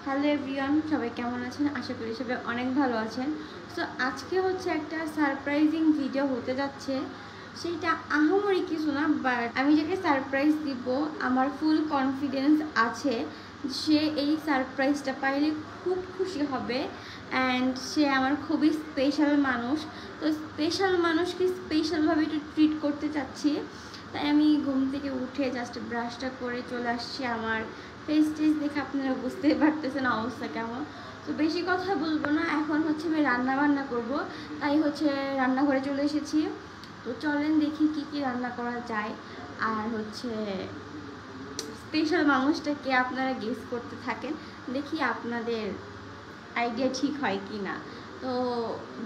Hello everyone, সবাই কেমন আছেন? আশা করি সবাই অনেক ভালো আছেন। সো আজকে হচ্ছে একটা সারপ্রাইজিং ভিডিও হতে যাচ্ছে। সেইটা আহামরি কিছু না, বাট আমি যাকে সারপ্রাইজ দিব আমার ফুল কনফিডেন্স আছে সে এই সারপ্রাইজটা পাইলে খুব খুশি হবে। অ্যান্ড সে আমার খুবই স্পেশাল মানুষ। তো স্পেশাল মানুষকে স্পেশালভাবে একটু ট্রিট করতে চাচ্ছি। তাই আমি ঘুম থেকে উঠে জাস্ট ব্রাশটা করে চলে আসছি। আমার ফেস টেস দেখে আপনারা বুঝতেই পারতেছেন অবস্থা কেমন। তো বেশি কথা বলবো না, এখন হচ্ছে আমি রান্না বান্না করবো, তাই হচ্ছে রান্নাঘরে চলে এসেছি। তো চলেন দেখি কি কি রান্না করা যায়। আর হচ্ছে স্পেশাল মানুষটাকে আপনারা গেস করতে থাকেন, দেখি আপনাদের আইডিয়া ঠিক হয় কি না। তো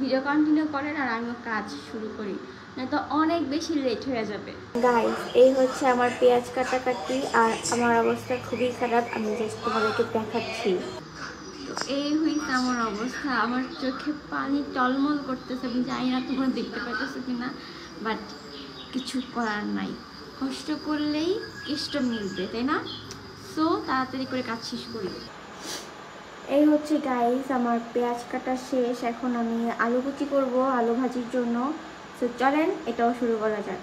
ভিডিও কন্টিনিউ করেন আর আমিও কাজ শুরু করি, নয়তো অনেক বেশি লেট হয়ে যাবে। গাইস, এই হচ্ছে আমার পেঁয়াজ কাটাকাটি আর আমার অবস্থা খুবই খারাপ। আমি জাস্ট তোমাদেরকে দেখাচ্ছি। তো এই হয়েছে আমার অবস্থা, আমার চোখে পানি টলমল করতেছে। আমি জানি না তোমরা দেখতে পাইতেছো কিনা, বাট কিছু করার নাই, কষ্ট করলেই কেষ্ট মিলবে, তাই না? সো তাড়াতাড়ি করে কাজ শেষ করি। এই হচ্ছে গাইস আমার পেঁয়াজ কাটা শেষ। এখন আমি আলু কুচি করব আলু ভাজির জন্য। তো চলেন এটাও শুরু করা যাক।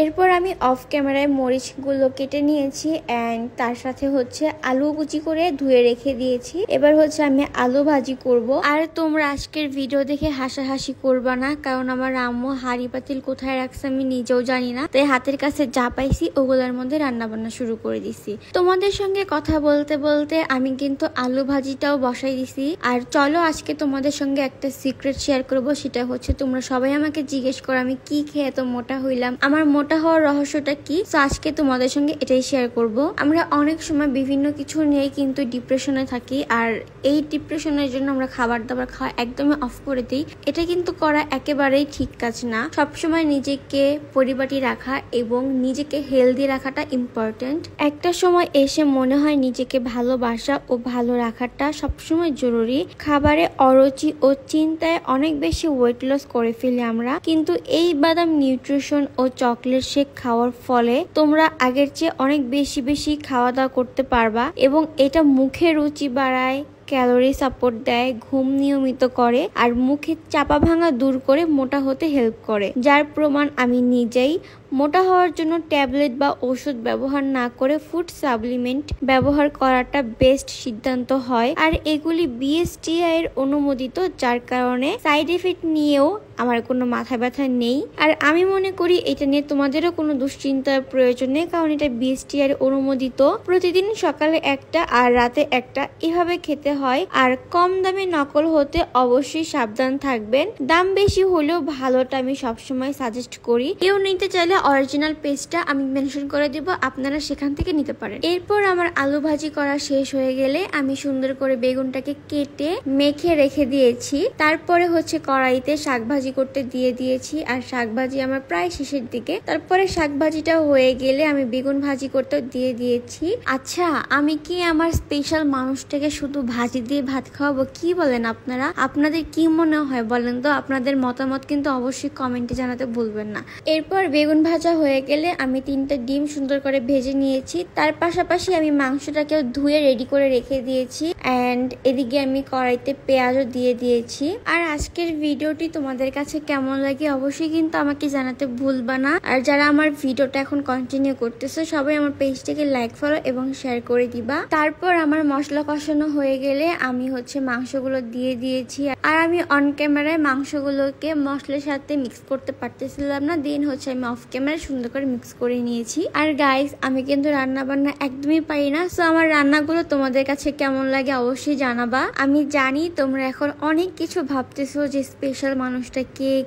এরপর আমি অফ ক্যামেরায় মরিচগুলো কেটে নিয়েছি অ্যান্ড তার সাথে হচ্ছে আলু কুচি করে ধুয়ে রেখে দিয়েছি। এবার হচ্ছে আমি আলু ভাজি করব। আর তোমরা আজকের ভিডিও দেখে হাসাহাসি করবা না, কারণ আমার আম্মু হাঁড়ি পাতিল কোথায় রাখছে আমি নিজেও জানি না। তাই হাতের কাছে যা পাইছি ওগুলোর মধ্যে রান্না বান্না শুরু করে দিছি। তোমাদের সঙ্গে কথা বলতে বলতে আমি কিন্তু আলু ভাজিটাও বসাই দিছি। আর চলো আজকে তোমাদের সঙ্গে একটা সিক্রেট শেয়ার করব। সেটা হচ্ছে তোমরা সবাই আমাকে জিজ্ঞেস করো আমি কি খেয়ে এত মোটা হইলাম, আমার মোটা হওয়ার রহস্যটা কি। তো আজকে তোমাদের সঙ্গে এটাই শেয়ার করব। আমরা অনেক সময় বিভিন্ন কিছু নিয়ে কিন্তু ডিপ্রেশনে থাকি, আর এই ডিপ্রেশনের জন্য আমরা খাবার দাবার খাওয়া একদমই অফ করে দিই। এটা কিন্তু করা একেবারেই ঠিক কাজ না। সবসময় নিজেকে পরিপাটি রাখা এবং নিজেকে হেলদি রাখাটা ইম্পর্টেন্ট। একটা সময় এসে মনে হয় নিজেকে ভালোবাসা ও ভালো রাখাটা সবসময় জরুরি। খাবারে অরুচি ও চিন্তায় অনেক বেশি ওয়েট লস করে ফেলি আমরা, কিন্তু এই বাদাম নিউট্রিশন ও চকলেট শেক খাওয়ার ফলে তোমরা আগের চেয়ে অনেক বেশি খাওয়া দাওয়া করতে পারবা এবং এটা মুখে রুচি বাড়ায়, ক্যালোরি সাপোর্ট দেয়, ঘুম নিয়মিত করে আর মুখের চাপা ভাঙা দূর করে মোটা হতে হেল্প করে। যার প্রমাণ আমি নিজেই। মোটা হওয়ার জন্য ট্যাবলেট বা ওষুধ ব্যবহার না করে ফুড সাপ্লিমেন্ট ব্যবহার করাটা বেস্ট সিদ্ধান্ত হয়। আর এগুলি বিএসটিআই এর অনুমোদিত, যার কারণে সাইড এফেক্ট নিয়েও আমার কোনো মাথা ব্যথা নেই। আর আমি মনে করি এটা নিয়ে তোমাদেরও কোনো দুশ্চিন্তার প্রয়োজন নেই, কারণ এটা বিএসটিআই এর অনুমোদিত। প্রতিদিন সকালে একটা আর রাতে একটা এভাবে খেতে হয়। আর কম দামে নকল হতে অবশ্যই সাবধান থাকবেন। দাম বেশি হলেও ভালোটা আমি সবসময় সাজেস্ট করি। কেউ নিতে চাইলে অরিজিনাল পেজটা আমি মেনশন করে দিব, আপনারা সেখান থেকে নিতে পারেন। এরপর আমার আলু ভাজি করা শেষ হয়ে গেলে আমি সুন্দর করে বেগুনটাকে কেটে মেখে রেখে দিয়েছি। তারপরে হচ্ছে কড়াইতে শাক ভাজি করতে দিয়ে দিয়েছি, আর শাক ভাজি আমার প্রায় শেষের দিকে। তারপরে শাক ভাজিটা হয়ে গেলে আমি বেগুন ভাজি করতে দিয়ে দিয়েছি। আচ্ছা, আমি কি আমার স্পেশাল মানুষটাকে শুধু ভাজি দিয়ে ভাত খাওয়াবো? কি বলেন আপনারা? আপনাদের কি মনে হয় বলেন তো? আপনাদের মতামত কিন্তু অবশ্যই কমেন্টে জানাতে ভুলবেন না। এরপর বেগুন ভাজা হয়ে গেলে আমি 3টা ডিম সুন্দর করে ভেজে নিয়েছি। তার পাশাপাশি আমি মাংসটাকে ধুয়ে রেডি করে রেখে দিয়েছি অ্যান্ড এদিকে আমি কড়াইতে পেঁয়াজও দিয়ে দিয়েছি। আর আজকের ভিডিওটি তোমাদের কাছে কেমন লাগে অবশ্যই কিন্তু আমাকে জানাতে ভুলবা না। আর যারা আমার ভিডিওটা এখন কন্টিনিউ করতেছে সবাই আমার পেজটাকে লাইক, ফলো এবং শেয়ার করে দিবা। তারপর আমার মশলা কষানো হয়ে গেলে আমি হচ্ছে মাংসগুলো দিয়ে দিয়েছি। আর আমি অন ক্যামেরায় মাংসগুলোকে মশলার সাথে মিক্স করতে পারতেছিলাম না, দেন হচ্ছে আমি অফ ক্যামেরায় সুন্দর করে মিক্স করে নিয়েছি। আর গাইস, আমি কিন্তু রান্না বান্না একদমই পারি না। সো আমার রান্নাগুলো তোমাদের কাছে কেমন লাগে অবশ্যই জানাবা। আমি জানি তোমরা এখন অনেক কিছু ভাবতেছো যে স্পেশাল মানুষটা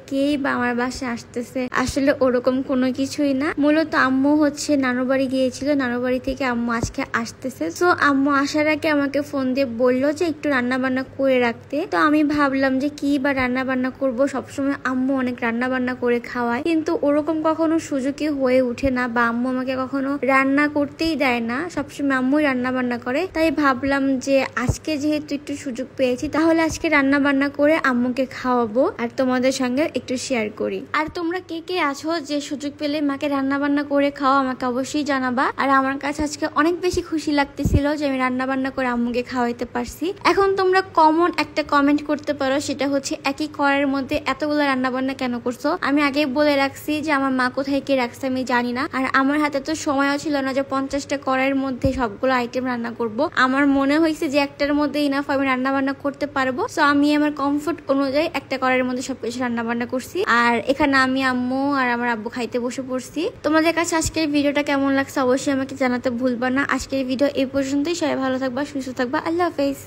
কে বা আমার বাসায় আসতেছে। আসলে ওরকম কোনো কিছুই না। মূলত আম্মু হচ্ছে নানুর বাড়ি গিয়েছিল, নানুর বাড়ি থেকে আম্মু আজকে আসতেছে। সো আম্মু আসার আগে আমাকে ফোন দিয়ে বললো যে একটু রান্না বান্না করে রাখতে। তো আমি ভাবলাম যে কি বা রান্না বান্না করবো, সবসময় আম্মু অনেক রান্না বান্না করে খাওয়ায়, কিন্তু ওরকম কখনো সুযোগই হয়ে ওঠে না বা আম্মু আমাকে কখনো রান্না করতেই দেয় না, সবসময় আম্মুই রান্না বান্না করে। তাই ভাবলাম যে আজকে যেহেতু একটু সুযোগ পেয়েছি তাহলে আজকে রান্না বান্না করে আম্মুকে খাওয়াবো আর তোমাদের সঙ্গে একটু শেয়ার করি। আর তোমরা কে কে আছো যে সুযোগ পেলে মাকে রান্না বান্না করে খাও আমাকে অবশ্যই জানাবা। আর আমার কাছে আজকে অনেক বেশি খুশি লাগতেছিল যে আমি রান্না বান্না করে আম্মুকে খাওয়াইতে পারছি। এখন তোমরা কমন একটা কমেন্ট করতে পারো, সেটা হচ্ছে একই কড়াইয়ের মধ্যে এতগুলো রান্না বান্না কেন করছো। আমি আগে বলে রাখছি যে আমার মা কোথায় কে রাখছে আমি জানি না, আর আমার হাতে তো সময়ও ছিল না যে 50টা কড়াইয়ের মধ্যে সবগুলো আইটেম রান্না করব। আমার মনে হয়েছে যে একটার মধ্যে ইনাফ আমি রান্না বান্না করতে পারবো, সো আমি আমার কমফোর্ট অনুযায়ী একটা কড়াইয়ের মধ্যে সবকিছু রান্না বান্না করছি। আর এখানে আমি আম্মু আর আমার আব্বু খাইতে বসে পড়ছি। তোমাদের কাছে আজকের ভিডিওটা কেমন লাগছে অবশ্যই আমাকে জানাতে ভুলবা না। আজকের ভিডিও এই পর্যন্তই। সবাই ভালো থাকবা, সুস্থ থাকবা, আল্লাহ হাফেজ।